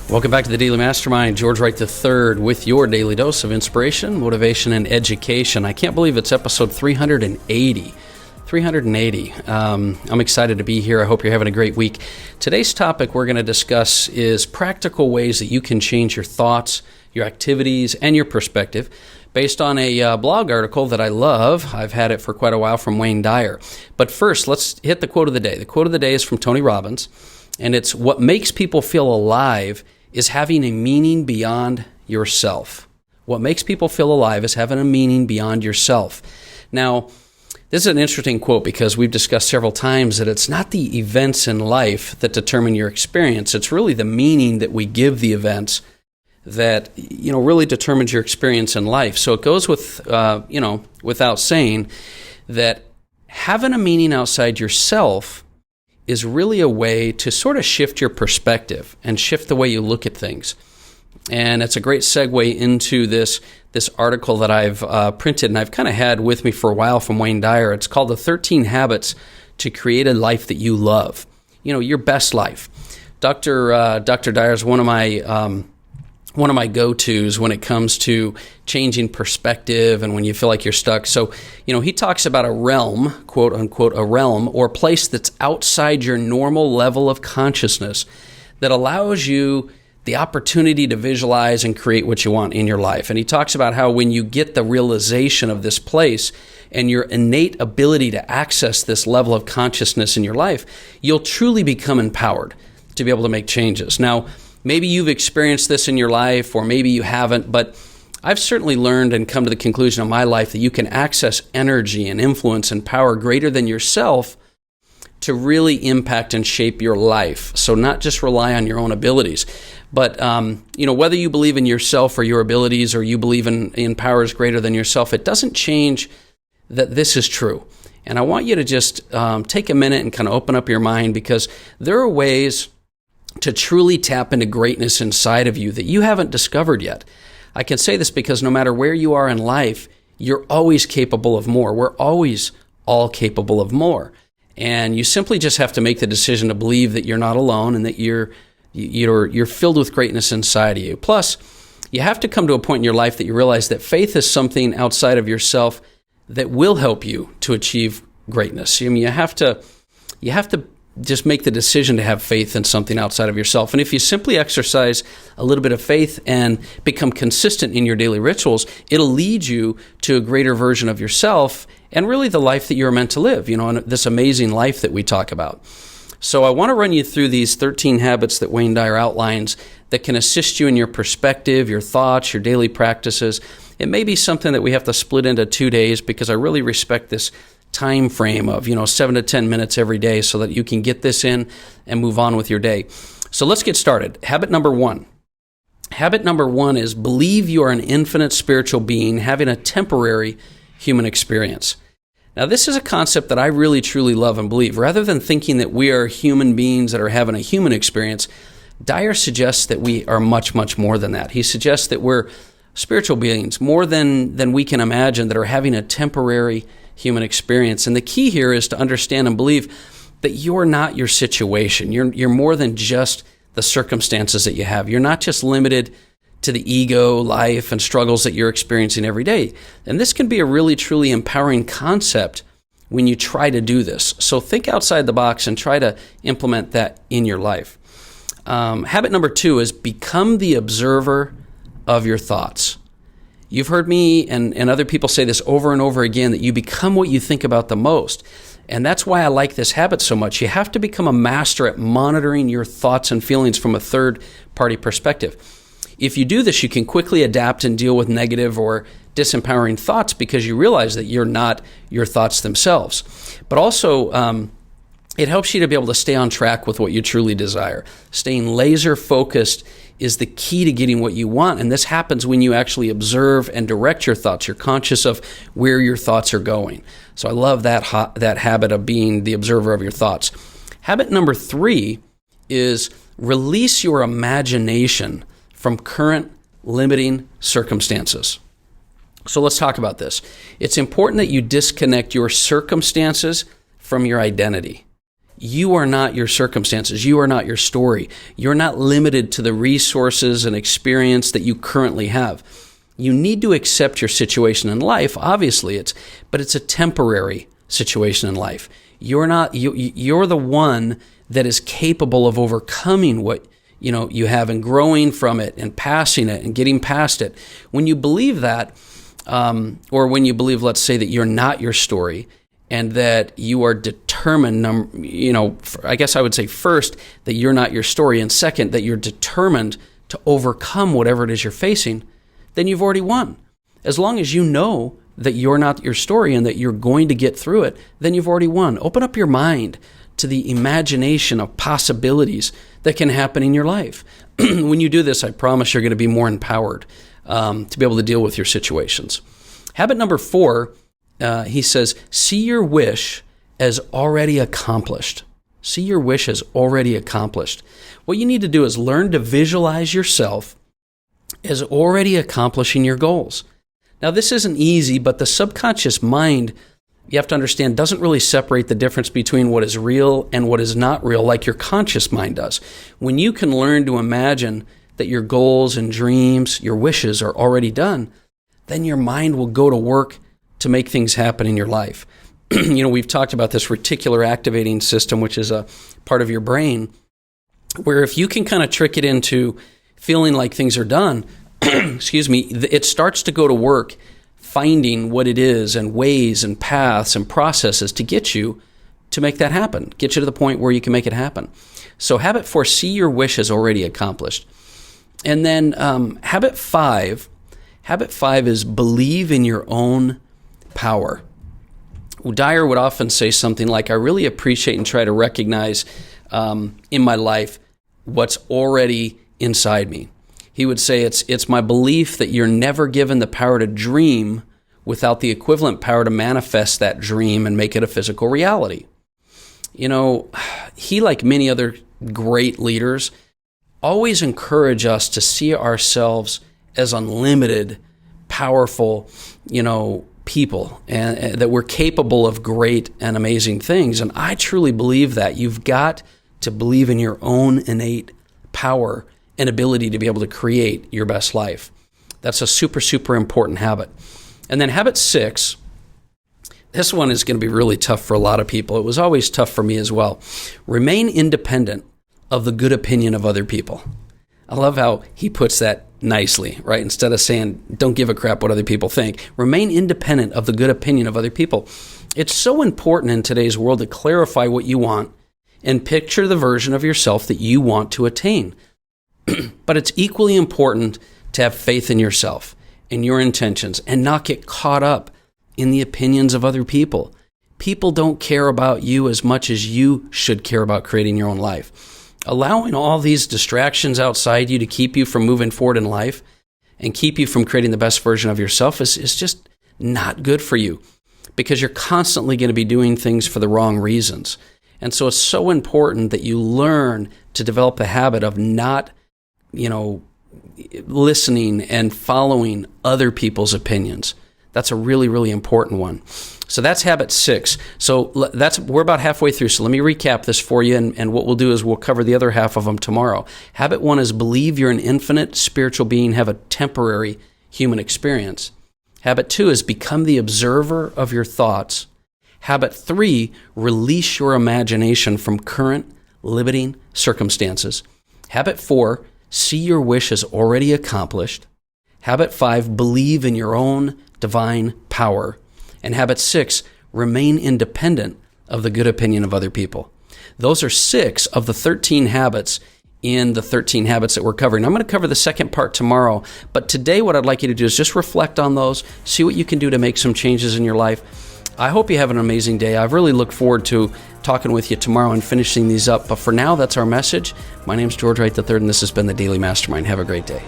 Welcome back to the Daily Mastermind. George Wright III with your daily dose of inspiration, motivation, and education. I can't believe it's episode 380. 380. I'm excited to be here. I hope you're having a great week. Today's topic we're going to discuss is practical ways that you can change your thoughts, your activities, and your perspective based on a blog article that I love. I've had it for quite a while from Wayne Dyer. But first, let's hit the quote of the day. The quote of the day is from Tony Robbin, and it's, "What makes people feel alive is having a meaning beyond yourself." What makes people feel alive is having a meaning beyond yourself. Now, this is an interesting quote because we've discussed several times that it's not the events in life that determine your experience. It's really the meaning that we give the events that, really determines your experience in life. So it goes with, without saying that having a meaning outside yourself is really a way to sort of shift your perspective and shift the way you look at things. And it's a great segue into this article that I've printed and I've kind of had with me for a while from Wayne Dyer. It's called The 13 Habits to Create a Life That You Love. Your best life. Dr. Dyer is one of my go-tos when it comes to changing perspective and when you feel like you're stuck. So, he talks about a realm, quote unquote, a realm or place that's outside your normal level of consciousness that allows you the opportunity to visualize and create what you want in your life. And he talks about how when you get the realization of this place and your innate ability to access this level of consciousness in your life, you'll truly become empowered to be able to make changes. Now, maybe you've experienced this in your life or maybe you haven't, but I've certainly learned and come to the conclusion in my life that you can access energy and influence and power greater than yourself to really impact and shape your life. So not just rely on your own abilities, but whether you believe in yourself or your abilities or you believe in powers greater than yourself, it doesn't change that this is true. And I want you to just take a minute and kind of open up your mind, because there are ways to truly tap into greatness inside of you that you haven't discovered yet. I can say this because no matter where you are in life, you're always capable of more. We're always all capable of more. And you simply just have to make the decision to believe that you're not alone and that you're filled with greatness inside of you. Plus, you have to come to a point in your life that you realize that faith is something outside of yourself that will help you to achieve greatness. You have to just make the decision to have faith in something outside of yourself. And if you simply exercise a little bit of faith and become consistent in your daily rituals, it'll lead you to a greater version of yourself and really the life that you're meant to live, and this amazing life that we talk about. So I want to run you through these 13 habits that Wayne Dyer outlines that can assist you in your perspective, your thoughts, your daily practices. It may be something that we have to split into 2 days because I really respect this time frame of 7 to 10 minutes every day so that you can get this in and move on with your day. So let's get started. Habit number one. Habit number one is believe you are an infinite spiritual being having a temporary human experience. Now, this is a concept that I really truly love and believe. Rather than thinking that we are human beings that are having a human experience, Dyer suggests that we are much, much more than that. He suggests that we're spiritual beings, more than we can imagine, that are having a temporary human experience. And the key here is to understand and believe that you're not your situation. You're more than just the circumstances that you have. You're not just limited to the ego, life, and struggles that you're experiencing every day. And this can be a really, truly empowering concept when you try to do this. So think outside the box and try to implement that in your life. Habit number two is become the observer of your thoughts. You've heard me and other people say this over and over again, that you become what you think about the most. And that's why I like this habit so much. You have to become a master at monitoring your thoughts and feelings from a third-party perspective. If you do this, you can quickly adapt and deal with negative or disempowering thoughts because you realize that you're not your thoughts themselves. But also, it helps you to be able to stay on track with what you truly desire. Staying laser focused is the key to getting what you want, and this happens when you actually observe and direct your thoughts. You're conscious of where your thoughts are going. So I love that habit of being the observer of your thoughts. Habit number three is release your imagination from current limiting circumstances. So let's talk about this. It's important that you disconnect your circumstances from your identity. You are not your circumstances. You are not your story. You're not limited to the resources and experience that you currently have. You need to accept your situation in life, obviously, but it's a temporary situation in life. You're the one that is capable of overcoming what you have and growing from it and passing it and getting past it. When you believe that, or when you believe, let's say, that you're not your story and that you are determined, I guess I would say first that you're not your story, and second that you're determined to overcome whatever it is you're facing, then you've already won. As long as you know that you're not your story and that you're going to get through it, then you've already won. Open up your mind to the imagination of possibilities that can happen in your life. When you do this, I promise you're going to be more empowered to be able to deal with your situations. Habit number 4, he says, see your wish as already accomplished. See your wish as already accomplished. What you need to do is learn to visualize yourself as already accomplishing your goals. Now, this isn't easy, but the subconscious mind, you have to understand, doesn't really separate the difference between what is real and what is not real like your conscious mind does. When you can learn to imagine that your goals and dreams, your wishes are already done, then your mind will go to work to make things happen in your life. We've talked about this reticular activating system, which is a part of your brain, where if you can kind of trick it into feeling like things are done, it starts to go to work finding what it is and ways and paths and processes to get you to make that happen, get you to the point where you can make it happen. So habit 4, see your wish as already accomplished. And then habit 5 is believe in your own power. Dyer would often say something like, I really appreciate and try to recognize in my life what's already inside me. He would say, it's my belief that you're never given the power to dream without the equivalent power to manifest that dream and make it a physical reality. He, like many other great leaders, always encourage us to see ourselves as unlimited, powerful, people, and that we're capable of great and amazing things. And I truly believe that. You've got to believe in your own innate power and ability to be able to create your best life. That's a super, super important habit. And then habit 6, this one is going to be really tough for a lot of people. It was always tough for me as well. Remain independent of the good opinion of other people. I love how he puts that nicely, right? Instead of saying, don't give a crap what other people think, remain independent of the good opinion of other people. It's so important in today's world to clarify what you want and picture the version of yourself that you want to attain. But it's equally important to have faith in yourself and your intentions and not get caught up in the opinions of other people. People don't care about you as much as you should care about creating your own life. Allowing all these distractions outside you to keep you from moving forward in life and keep you from creating the best version of yourself is just not good for you, because you're constantly going to be doing things for the wrong reasons. And so it's so important that you learn to develop the habit of not listening and following other people's opinions. That's a really, really important one. So that's habit 6. So we're about halfway through. So let me recap this for you. And what we'll do is we'll cover the other half of them tomorrow. Habit 1 is believe you're an infinite spiritual being, have a temporary human experience. Habit 2 is become the observer of your thoughts. Habit 3, release your imagination from current limiting circumstances. Habit 4, see your wish as already accomplished. Habit 5, believe in your own divine power. And habit 6, remain independent of the good opinion of other people. Those are 6 of the 13 habits in the 13 habits that we're covering. I'm going to cover the second part tomorrow, but today what I'd like you to do is just reflect on those, see what you can do to make some changes in your life. I hope you have an amazing day. I've really looked forward to talking with you tomorrow and finishing these up. But for now, that's our message. My name's George Wright III, and this has been the Daily Mastermind. Have a great day.